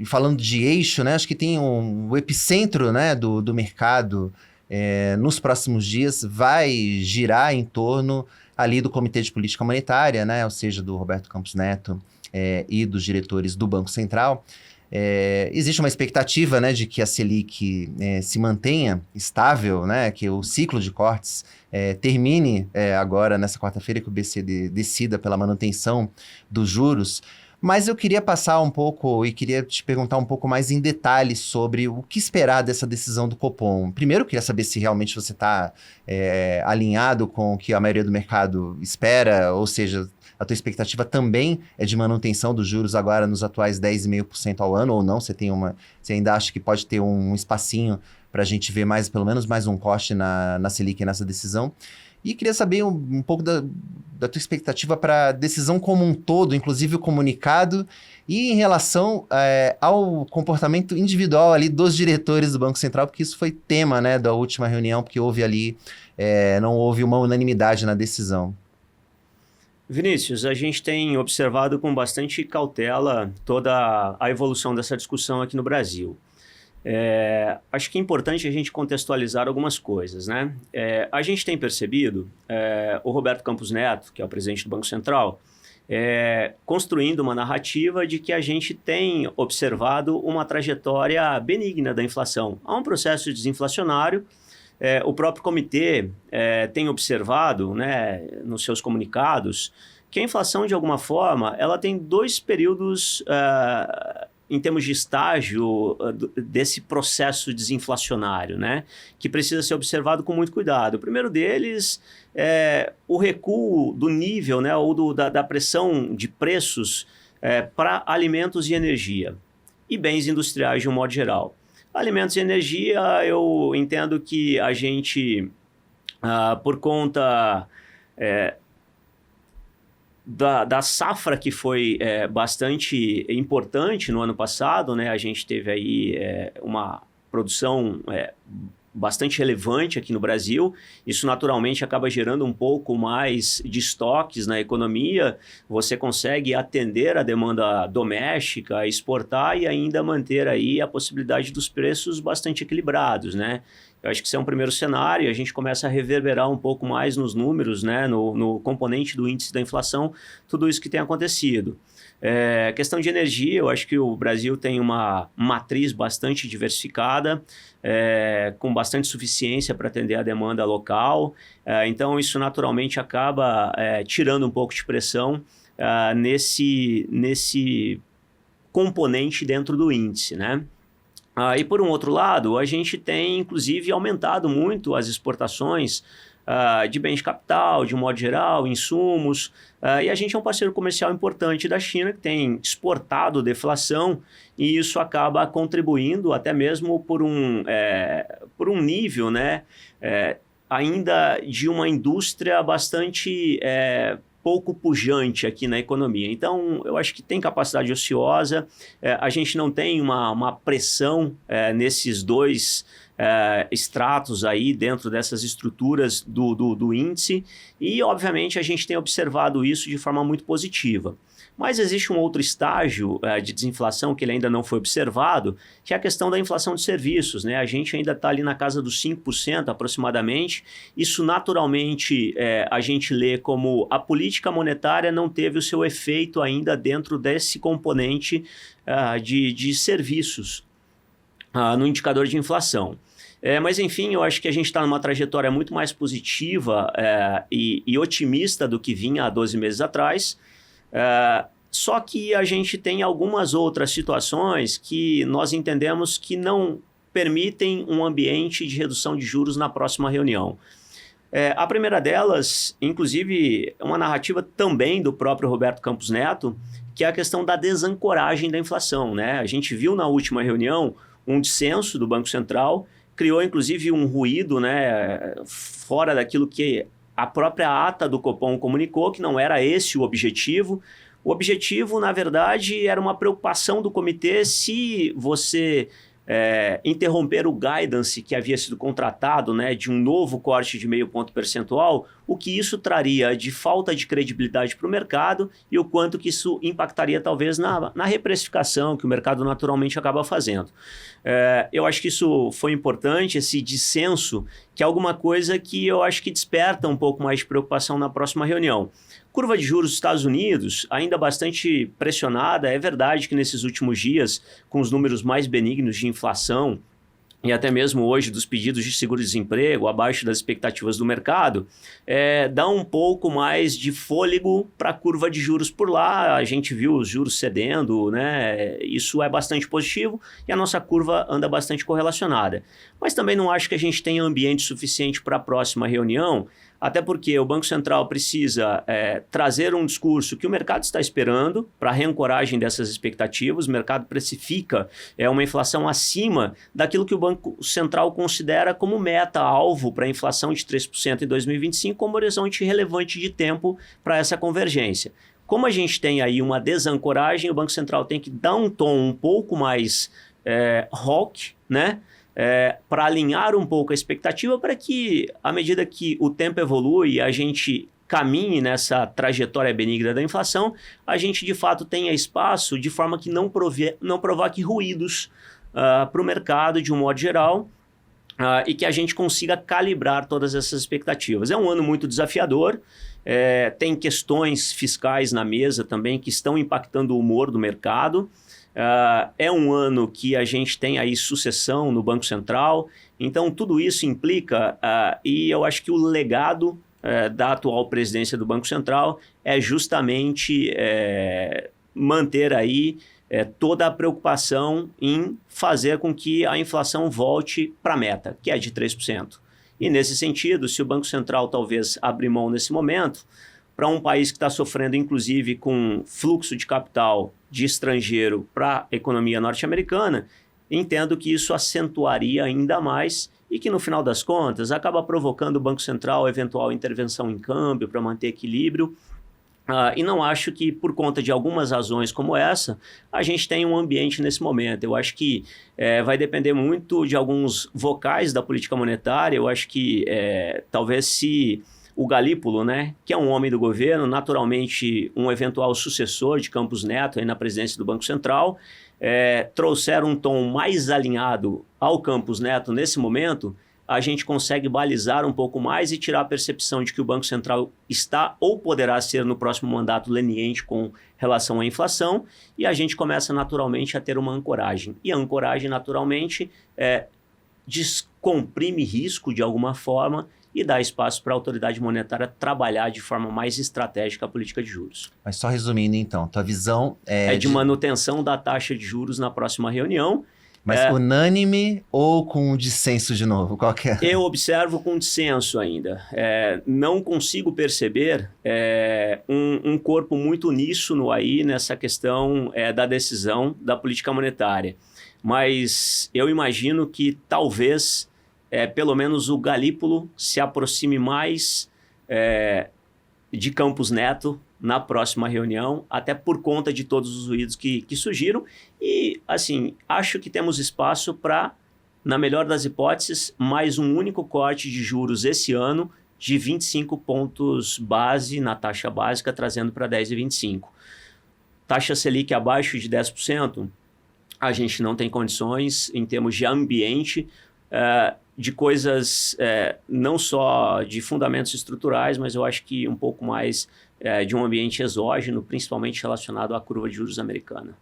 e falando de eixo, né, acho que tem o epicentro, né, do mercado nos próximos dias vai girar em torno ali do Comitê de Política Monetária, né, ou seja, do Roberto Campos Neto e dos diretores do Banco Central. Existe uma expectativa, né, de que a Selic se mantenha estável, né, que o ciclo de cortes termine agora, nessa quarta-feira, que o BC decida pela manutenção dos juros. Mas eu queria passar um pouco e queria te perguntar um pouco mais em detalhes sobre o que esperar dessa decisão do Copom. Primeiro, eu queria saber se realmente você está alinhado com o que a maioria do mercado espera, ou seja, a tua expectativa também é de manutenção dos juros agora nos atuais 10,5% ao ano, ou não? Você ainda acha que pode ter um espacinho para a gente ver pelo menos mais um corte na Selic nessa decisão? E queria saber um pouco da tua expectativa para a decisão como um todo, inclusive o comunicado, e em relação ao comportamento individual ali dos diretores do Banco Central, porque isso foi tema, né, da última reunião, porque houve ali, não houve uma unanimidade na decisão. Vinícius, a gente tem observado com bastante cautela toda a evolução dessa discussão aqui no Brasil. Acho que é importante a gente contextualizar algumas coisas, né? A gente tem percebido o Roberto Campos Neto, que é o presidente do Banco Central, construindo uma narrativa de que a gente tem observado uma trajetória benigna da inflação. Há um processo desinflacionário. O próprio comitê tem observado, né, nos seus comunicados, que a inflação, de alguma forma, ela tem dois períodos em termos de estágio desse processo desinflacionário, né, que precisa ser observado com muito cuidado. O primeiro deles é o recuo do nível, né, ou da pressão de preços para alimentos e energia e bens industriais de um modo geral. Alimentos e energia, eu entendo que a gente, por conta da safra que foi bastante importante no ano passado, né? A gente teve aí uma produção bastante relevante aqui no Brasil. Isso naturalmente acaba gerando um pouco mais de estoques na economia. Você consegue atender a demanda doméstica, exportar e ainda manter aí a possibilidade dos preços bastante equilibrados, né? Eu acho que esse é um primeiro cenário, a gente começa a reverberar um pouco mais nos números, né, no componente do índice da inflação, tudo isso que tem acontecido. Questão de energia, eu acho que o Brasil tem uma matriz bastante diversificada, com bastante suficiência para atender a demanda local, então isso naturalmente acaba tirando um pouco de pressão nesse componente dentro do índice, né? E por um outro lado, a gente tem inclusive aumentado muito as exportações de bens de capital, de um modo geral, insumos, e a gente é um parceiro comercial importante da China que tem exportado deflação e isso acaba contribuindo até mesmo por um nível, né, ainda de uma indústria bastante pouco pujante aqui na economia. Então, eu acho que tem capacidade ociosa, a gente não tem uma pressão nesses dois estratos aí dentro dessas estruturas do índice e, obviamente, a gente tem observado isso de forma muito positiva. Mas existe um outro estágio de desinflação que ele ainda não foi observado, que é a questão da inflação de serviços, né? A gente ainda está ali na casa dos 5% aproximadamente. Isso naturalmente a gente lê como a política monetária não teve o seu efeito ainda dentro desse componente de serviços no indicador de inflação. Mas, enfim, eu acho que a gente está numa trajetória muito mais positiva e otimista do que vinha há 12 meses atrás. Só que a gente tem algumas outras situações que nós entendemos que não permitem um ambiente de redução de juros na próxima reunião. A primeira delas, inclusive, é uma narrativa também do próprio Roberto Campos Neto, que é a questão da desancoragem da inflação, né? A gente viu na última reunião um dissenso do Banco Central, criou inclusive um ruído, né, fora daquilo que a própria ata do Copom comunicou, que não era esse o objetivo. O objetivo, na verdade, era uma preocupação do comitê se você interromper o guidance que havia sido contratado, né, de um novo corte de 0,5 ponto percentual, o que isso traria de falta de credibilidade para o mercado e o quanto que isso impactaria talvez na reprecificação que o mercado naturalmente acaba fazendo. Eu acho que isso foi importante, esse dissenso, que é alguma coisa que eu acho que desperta um pouco mais de preocupação na próxima reunião. Curva de juros dos Estados Unidos, ainda bastante pressionada. É verdade que nesses últimos dias, com os números mais benignos de inflação, e até mesmo hoje dos pedidos de seguro-desemprego, abaixo das expectativas do mercado, dá um pouco mais de fôlego para a curva de juros por lá. A gente viu os juros cedendo, né? Isso é bastante positivo e a nossa curva anda bastante correlacionada. Mas também não acho que a gente tenha ambiente suficiente para a próxima reunião, até porque o Banco Central precisa trazer um discurso que o mercado está esperando para a reancoragem dessas expectativas. O mercado precifica uma inflação acima daquilo que o Banco Central considera como meta-alvo para a inflação de 3% em 2025, como horizonte relevante de tempo para essa convergência. Como a gente tem aí uma desancoragem, o Banco Central tem que dar um tom um pouco mais hawk, né? Para alinhar um pouco a expectativa para que, à medida que o tempo evolui, a gente caminhe nessa trajetória benigna da inflação, a gente de fato tenha espaço de forma que não provoque ruídos para o mercado de um modo geral e que a gente consiga calibrar todas essas expectativas. É um ano muito desafiador, tem questões fiscais na mesa também que estão impactando o humor do mercado. É um ano que a gente tem aí sucessão no Banco Central, então tudo isso implica, e eu acho que o legado da atual presidência do Banco Central é justamente manter aí toda a preocupação em fazer com que a inflação volte para a meta, que é de 3%. E nesse sentido, se o Banco Central talvez abrir mão nesse momento, para um país que está sofrendo, inclusive, com fluxo de capital de estrangeiro para a economia norte-americana, entendo que isso acentuaria ainda mais e que, no final das contas, acaba provocando o Banco Central eventual intervenção em câmbio para manter equilíbrio. E não acho que, por conta de algumas razões como essa, a gente tem um ambiente nesse momento. Eu acho que vai depender muito de alguns vocais da política monetária. Eu acho que talvez se o Galípolo, né, que é um homem do governo, naturalmente um eventual sucessor de Campos Neto aí na presidência do Banco Central, trouxer um tom mais alinhado ao Campos Neto nesse momento, a gente consegue balizar um pouco mais e tirar a percepção de que o Banco Central está ou poderá ser no próximo mandato leniente com relação à inflação, e a gente começa naturalmente a ter uma ancoragem. E a ancoragem naturalmente descomprime risco de alguma forma e dá espaço para a autoridade monetária trabalhar de forma mais estratégica a política de juros. Mas só resumindo então, tua visão de manutenção da taxa de juros na próxima reunião. Mas unânime ou com dissenso de novo? Qual que é? Eu observo com dissenso ainda. Não consigo perceber um corpo muito uníssono aí nessa questão da decisão da política monetária. Mas eu imagino que talvez, pelo menos o Galípolo se aproxime mais de Campos Neto na próxima reunião, até por conta de todos os ruídos que surgiram. E, assim, acho que temos espaço para, na melhor das hipóteses, mais um único corte de juros esse ano de 25 pontos base na taxa básica, trazendo para 10,25. Taxa Selic abaixo de 10%, a gente não tem condições, em termos de ambiente, de coisas não só de fundamentos estruturais, mas eu acho que um pouco mais de um ambiente exógeno, principalmente relacionado à curva de juros americana.